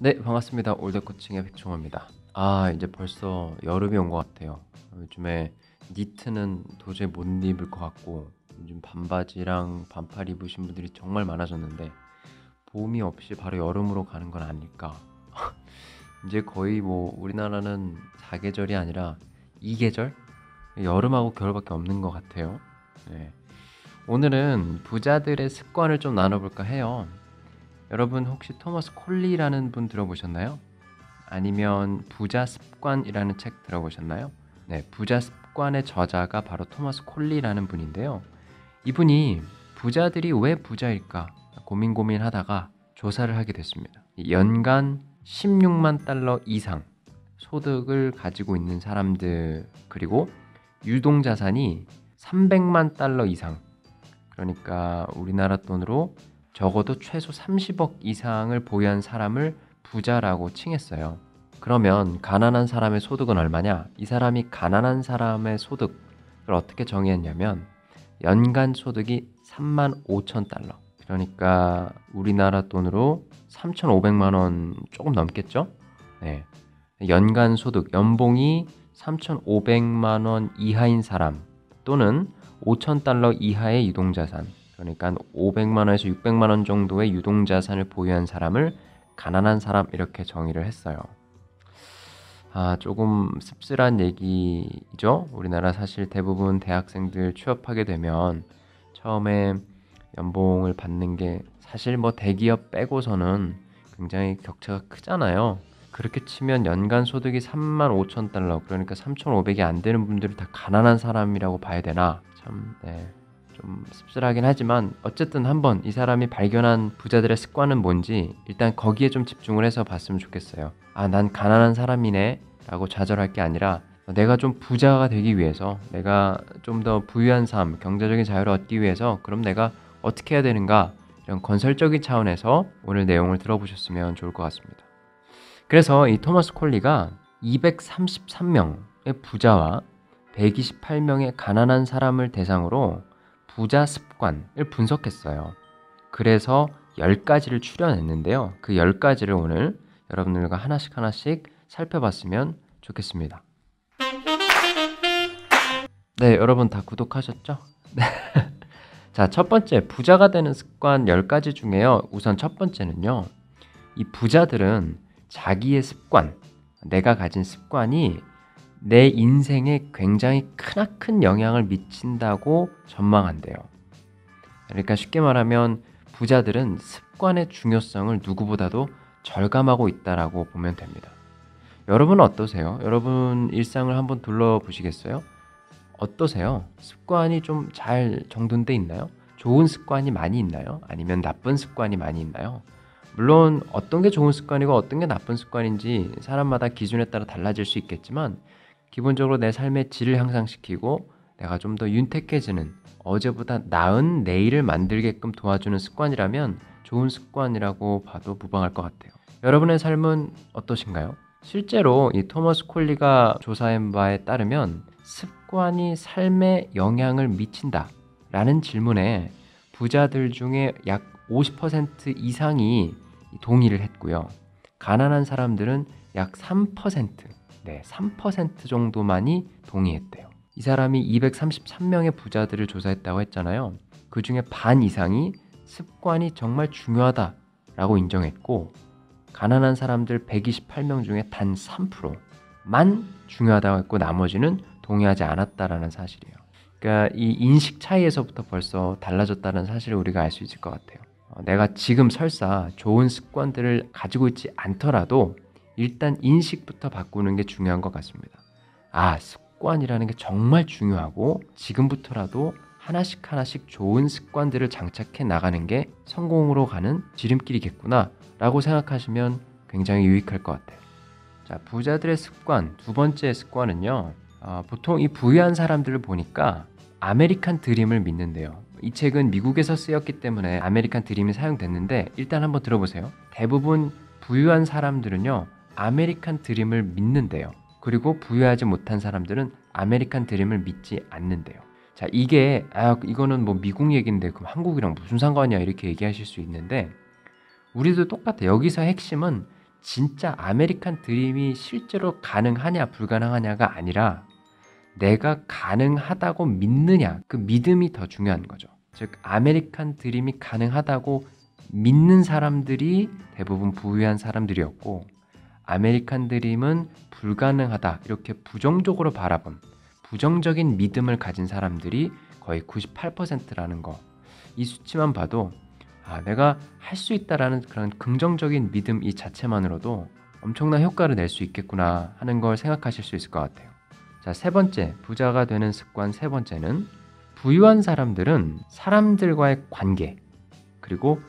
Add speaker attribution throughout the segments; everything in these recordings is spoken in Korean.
Speaker 1: 네, 반갑습니다. 올드코칭의 백종원입니다. 이제 벌써 여름이 온 것 같아요. 요즘에 니트는 도저히 못 입을 것 같고, 요즘 반바지랑 반팔 입으신 분들이 정말 많아졌는데, 봄이 없이 바로 여름으로 가는 건 아닐까. 이제 거의 뭐 우리나라는 사계절이 아니라 이계절? 여름하고 겨울밖에 없는 것 같아요. 네. 오늘은 부자들의 습관을 좀 나눠볼까 해요. 여러분 혹시 토머스 콜리라는 분 들어보셨나요? 아니면 부자 습관이라는 책 들어보셨나요? 네, 부자 습관의 저자가 바로 토머스 콜리라는 분인데요. 이분이 부자들이 왜 부자일까 고민하다가 조사를 하게 됐습니다. 연간 16만 달러 이상 소득을 가지고 있는 사람들, 그리고 유동 자산이 300만 달러 이상, 그러니까 우리나라 돈으로 적어도 최소 30억 이상을 보유한 사람을 부자라고 칭했어요. 그러면 가난한 사람의 소득은 얼마냐? 이 사람이 가난한 사람의 소득을 어떻게 정의했냐면 연간 소득이 3만 5천 달러. 그러니까 우리나라 돈으로 3,500만 원 조금 넘겠죠? 네. 연간 소득, 연봉이 3,500만 원 이하인 사람, 또는 5천 달러 이하의 유동자산, 그러니까 500만 원에서 600만 원 정도의 유동자산을 보유한 사람을 가난한 사람, 이렇게 정의를 했어요. 조금 씁쓸한 얘기죠. 우리나라 사실 대부분 대학생들 취업하게 되면 처음에 연봉을 받는 게 사실 뭐 대기업 빼고서는 굉장히 격차가 크잖아요. 그렇게 치면 연간 소득이 3만 5천 달러, 그러니까 3,500이 안 되는 분들을 다 가난한 사람이라고 봐야 되나? 참, 네. 좀 씁쓸하긴 하지만 어쨌든 한번 이 사람이 발견한 부자들의 습관은 뭔지 일단 거기에 좀 집중을 해서 봤으면 좋겠어요. 난 가난한 사람이네 라고 좌절할 게 아니라 내가 좀 부자가 되기 위해서, 내가 좀 더 부유한 삶, 경제적인 자유를 얻기 위해서 그럼 내가 어떻게 해야 되는가, 이런 건설적인 차원에서 오늘 내용을 들어보셨으면 좋을 것 같습니다. 그래서 이 토머스 콜리가 233명의 부자와 128명의 가난한 사람을 대상으로 부자 습관을 분석했어요. 그래서 10가지를 추려냈는데요. 그 10가지를 오늘 여러분들과 하나씩 살펴봤으면 좋겠습니다. 네, 여러분 다 구독하셨죠? 자, 첫 번째, 부자가 되는 습관 10가지 중에요. 우선 첫 번째는요. 이 부자들은 자기의 습관, 내가 가진 습관이 내 인생에 굉장히 크나큰 영향을 미친다고 전망한대요. 그러니까 쉽게 말하면 부자들은 습관의 중요성을 누구보다도 절감하고 있다라고 보면 됩니다. 여러분은 어떠세요? 여러분 일상을 한번 둘러보시겠어요? 어떠세요? 습관이 좀 잘 정돈돼 있나요? 좋은 습관이 많이 있나요? 아니면 나쁜 습관이 많이 있나요? 물론 어떤 게 좋은 습관이고 어떤 게 나쁜 습관인지 사람마다 기준에 따라 달라질 수 있겠지만, 기본적으로 내 삶의 질을 향상시키고 내가 좀 더 윤택해지는, 어제보다 나은 내일을 만들게끔 도와주는 습관이라면 좋은 습관이라고 봐도 무방할 것 같아요. 여러분의 삶은 어떠신가요? 실제로 이 토머스 콜리가 조사한 바에 따르면 습관이 삶에 영향을 미친다 라는 질문에 부자들 중에 약 50% 이상이 동의를 했고요. 가난한 사람들은 약 3%, 3% 정도만이 동의했대요. 이 사람이 233명의 부자들을 조사했다고 했잖아요. 그 중에 반 이상이 습관이 정말 중요하다라고 인정했고, 가난한 사람들 128명 중에 단 3%만 중요하다고 했고 나머지는 동의하지 않았다라는 사실이에요. 그러니까 이 인식 차이에서부터 벌써 달라졌다는 사실을 우리가 알 수 있을 것 같아요. 내가 지금 설사 좋은 습관들을 가지고 있지 않더라도 일단 인식부터 바꾸는 게 중요한 것 같습니다. 습관이라는 게 정말 중요하고 지금부터라도 하나씩 좋은 습관들을 장착해 나가는 게 성공으로 가는 지름길이겠구나 라고 생각하시면 굉장히 유익할 것 같아요. 자, 부자들의 습관, 두 번째 습관은요. 보통 이 부유한 사람들을 보니까 아메리칸 드림을 믿는데요. 이 책은 미국에서 쓰였기 때문에 아메리칸 드림이 사용됐는데, 일단 한번 들어보세요. 대부분 부유한 사람들은요, 아메리칸 드림을 믿는데요. 그리고 부유하지 못한 사람들은 아메리칸 드림을 믿지 않는데요. 자, 이거는 뭐 미국 얘기인데 그럼 한국이랑 무슨 상관이야, 이렇게 얘기하실 수 있는데, 우리도 똑같아요. 여기서 핵심은 진짜 아메리칸 드림이 실제로 가능하냐 불가능하냐가 아니라 내가 가능하다고 믿느냐, 그 믿음이 더 중요한 거죠. 즉 아메리칸 드림이 가능하다고 믿는 사람들이 대부분 부유한 사람들이었고, 아메리칸 드림은 불가능하다 이렇게 부정적으로 바라본 부정적인 믿음을 가진 사람들이 거의 98%라는 거. 이 수치만 봐도 내가 할 수 있다라는 그런 긍정적인 믿음 이 자체만으로도 엄청난 효과를 낼 수 있겠구나 하는 걸 생각하실 수 있을 것 같아요. 자, 세 번째, 부자가 되는 습관 세 번째는, 부유한 사람들은 사람들과의 관계 그리고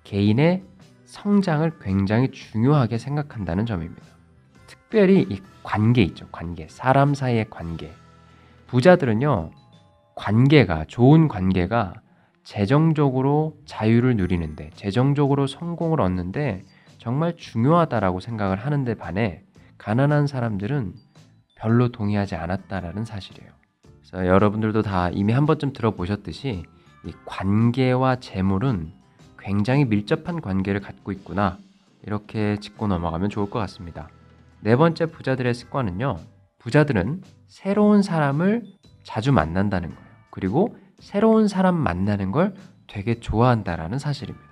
Speaker 1: 개인의 성장을 굉장히 중요하게 생각한다는 점입니다. 특별히 이 관계 있죠. 관계, 사람 사이의 관계. 부자들은요, 관계가, 좋은 관계가 재정적으로 자유를 누리는데, 재정적으로 성공을 얻는데 정말 중요하다라고 생각을 하는데 반해 가난한 사람들은 별로 동의하지 않았다라는 사실이에요. 그래서 여러분들도 다 이미 한 번쯤 들어보셨듯이 이 관계와 재물은 굉장히 밀접한 관계를 갖고 있구나, 이렇게 짚고 넘어가면 좋을 것 같습니다. 네 번째 부자들의 습관은요, 부자들은 새로운 사람을 자주 만난다는 거예요. 그리고 새로운 사람 만나는 걸 되게 좋아한다라는 사실입니다.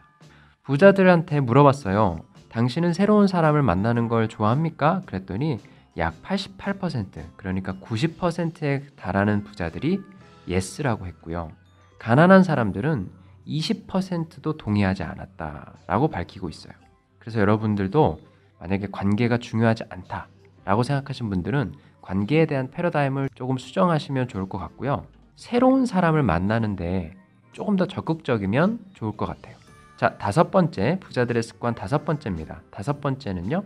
Speaker 1: 부자들한테 물어봤어요. 당신은 새로운 사람을 만나는 걸 좋아합니까? 그랬더니 약 88%, 그러니까 90%에 달하는 부자들이 예스라고 했고요. 가난한 사람들은 20%도 동의하지 않았다라고 밝히고 있어요. 그래서 여러분들도 만약에 관계가 중요하지 않다라고 생각하신 분들은 관계에 대한 패러다임을 조금 수정하시면 좋을 것 같고요. 새로운 사람을 만나는데 조금 더 적극적이면 좋을 것 같아요. 자, 다섯 번째, 부자들의 습관 다섯 번째입니다. 다섯 번째는요,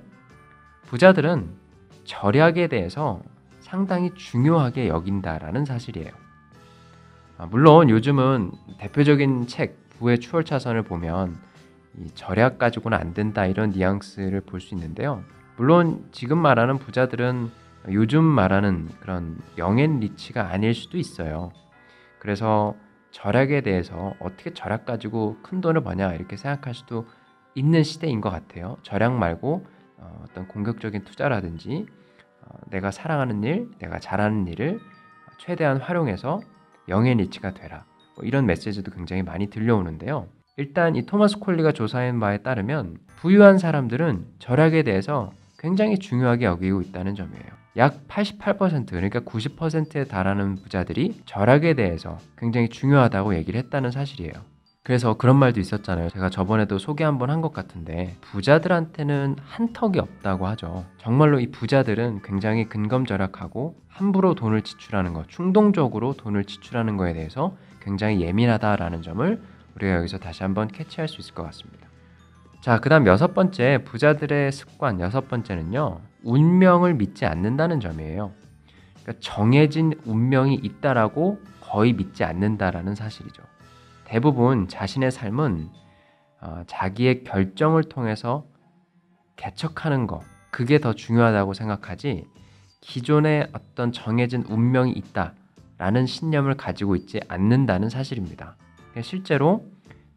Speaker 1: 부자들은 절약에 대해서 상당히 중요하게 여긴다라는 사실이에요. 물론 요즘은 대표적인 책 부의 추월차선을 보면 이 절약 가지고는 안 된다 이런 뉘앙스를 볼 수 있는데요. 물론 지금 말하는 부자들은 요즘 말하는 그런 영앤 리치가 아닐 수도 있어요. 그래서 절약에 대해서 어떻게 절약 가지고 큰 돈을 버냐 이렇게 생각할 수도 있는 시대인 것 같아요. 절약 말고 어떤 공격적인 투자라든지 내가 사랑하는 일, 내가 잘하는 일을 최대한 활용해서 영앤 리치가 되라, 이런 메시지도 굉장히 많이 들려오는데요. 일단 이 토마스 콜리가 조사한 바에 따르면 부유한 사람들은 절약에 대해서 굉장히 중요하게 여기고 있다는 점이에요. 약 88%, 그러니까 90%에 달하는 부자들이 절약에 대해서 굉장히 중요하다고 얘기를 했다는 사실이에요. 그래서 그런 말도 있었잖아요. 제가 저번에도 소개 한번 한 것 같은데, 부자들한테는 한턱이 없다고 하죠. 정말로 이 부자들은 굉장히 근검절약하고 함부로 돈을 지출하는 것, 충동적으로 돈을 지출하는 거에 대해서 굉장히 예민하다라는 점을 우리가 여기서 다시 한번 캐치할 수 있을 것 같습니다. 자, 그 다음 여섯 번째, 부자들의 습관 여섯 번째는요, 운명을 믿지 않는다는 점이에요. 그러니까 정해진 운명이 있다라고 거의 믿지 않는다라는 사실이죠. 대부분 자신의 삶은 자기의 결정을 통해서 개척하는 거, 그게 더 중요하다고 생각하지, 기존에 어떤 정해진 운명이 있다라는 신념을 가지고 있지 않는다는 사실입니다. 실제로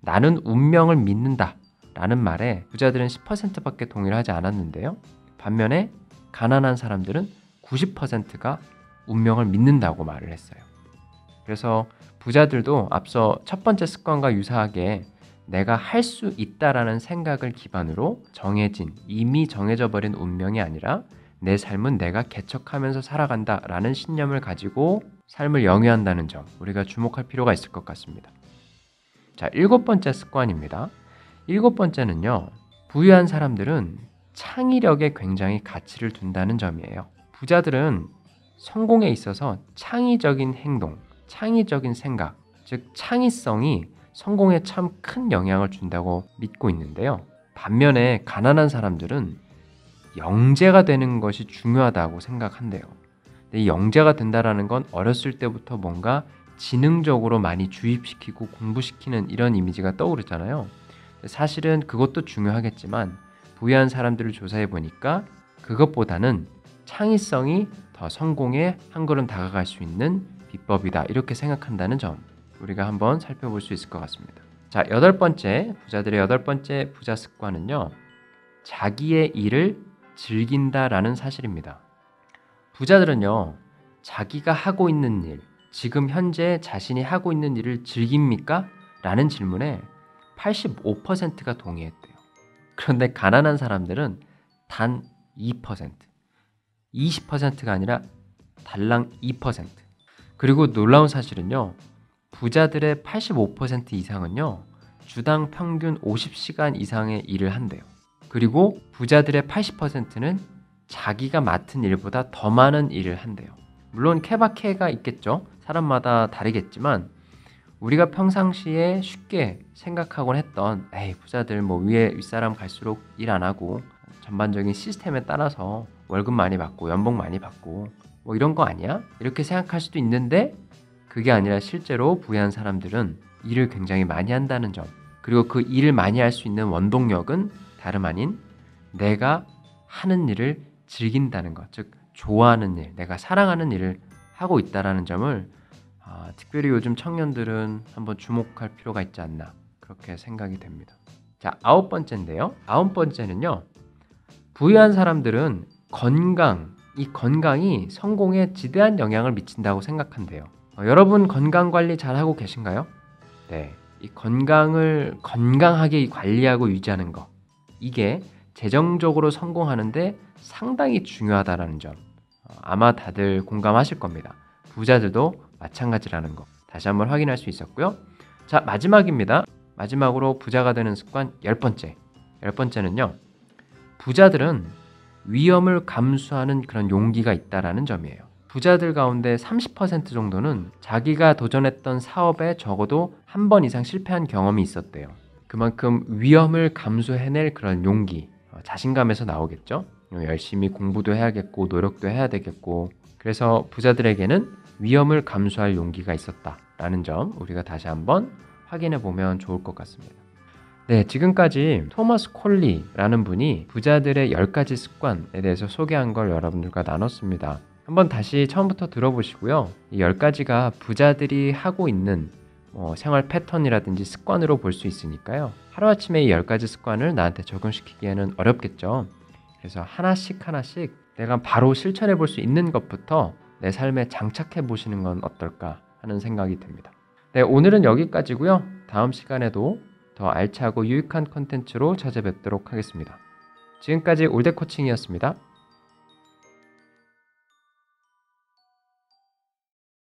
Speaker 1: 나는 운명을 믿는다 라는 말에 부자들은 10%밖에 동의를 하지 않았는데요. 반면에 가난한 사람들은 90%가 운명을 믿는다고 말을 했어요. 그래서 부자들도 앞서 첫 번째 습관과 유사하게 내가 할 수 있다라는 생각을 기반으로 이미 정해져 버린 운명이 아니라 내 삶은 내가 개척하면서 살아간다라는 신념을 가지고 삶을 영위한다는 점, 우리가 주목할 필요가 있을 것 같습니다. 자, 일곱 번째 습관입니다. 일곱 번째는요, 부유한 사람들은 창의력에 굉장히 가치를 둔다는 점이에요. 부자들은 성공에 있어서 창의적인 행동, 창의적인 생각, 즉 창의성이 성공에 참 큰 영향을 준다고 믿고 있는데요. 반면에 가난한 사람들은 영재가 되는 것이 중요하다고 생각한대요. 근데 이 영재가 된다라는 건 어렸을 때부터 뭔가 지능적으로 많이 주입시키고 공부시키는 이런 이미지가 떠오르잖아요. 사실은 그것도 중요하겠지만 부유한 사람들을 조사해 보니까 그것보다는 창의성이 더 성공에 한 걸음 다가갈 수 있는 비법이다, 이렇게 생각한다는 점, 우리가 한번 살펴볼 수 있을 것 같습니다. 자, 부자들의 여덟 번째 부자 습관은요, 자기의 일을 즐긴다라는 사실입니다. 부자들은요, 자기가 하고 있는 일, 지금 현재 자신이 하고 있는 일을 즐깁니까? 라는 질문에 85%가 동의했대요. 그런데 가난한 사람들은 단 2%, 20%가 아니라 달랑 2%. 그리고 놀라운 사실은요, 부자들의 85% 이상은요, 주당 평균 50시간 이상의 일을 한대요. 그리고 부자들의 80%는 자기가 맡은 일보다 더 많은 일을 한대요. 물론 케바케가 있겠죠. 사람마다 다르겠지만 우리가 평상시에 쉽게 생각하곤 했던 에이 부자들 뭐 위에 윗사람 갈수록 일 안 하고 전반적인 시스템에 따라서 월급 많이 받고 연봉 많이 받고 뭐 이런 거 아니야? 이렇게 생각할 수도 있는데 그게 아니라 실제로 부유한 사람들은 일을 굉장히 많이 한다는 점, 그리고 그 일을 많이 할 수 있는 원동력은 다름 아닌 내가 하는 일을 즐긴다는 것, 즉 좋아하는 일, 내가 사랑하는 일을 하고 있다는 점을 특별히 요즘 청년들은 한번 주목할 필요가 있지 않나 그렇게 생각이 됩니다. 자, 9번째인데요. 9번째는요. 부유한 사람들은 이 건강이 성공에 지대한 영향을 미친다고 생각한대요. 여러분 건강 관리 잘하고 계신가요? 네, 이 건강을 건강하게 관리하고 유지하는 거, 이게 재정적으로 성공하는데 상당히 중요하다는 점 아마 다들 공감하실 겁니다. 부자들도 마찬가지라는 거 다시 한번 확인할 수 있었고요. 자, 마지막입니다. 마지막으로 부자가 되는 습관 10번째. 10번째는요. 부자들은 위험을 감수하는 그런 용기가 있다라는 점이에요. 부자들 가운데 30% 정도는 자기가 도전했던 사업에 적어도 한 번 이상 실패한 경험이 있었대요. 그만큼 위험을 감수해낼 그런 용기, 자신감에서 나오겠죠. 열심히 공부도 해야겠고 노력도 해야 되겠고, 그래서 부자들에게는 위험을 감수할 용기가 있었다라는 점 우리가 다시 한번 확인해 보면 좋을 것 같습니다. 네, 지금까지 토마스 콜리라는 분이 부자들의 10가지 습관에 대해서 소개한 걸 여러분들과 나눴습니다. 한번 다시 처음부터 들어보시고요. 이 10가지가 부자들이 하고 있는 생활 패턴이라든지 습관으로 볼 수 있으니까요. 하루아침에 이 10가지 습관을 나한테 적용시키기에는 어렵겠죠. 그래서 하나씩 내가 바로 실천해 볼 수 있는 것부터 내 삶에 장착해 보시는 건 어떨까 하는 생각이 듭니다. 네, 오늘은 여기까지고요. 다음 시간에도 더 알차고 유익한 컨텐츠로 찾아뵙도록 하겠습니다. 지금까지 올댓코칭이었습니다.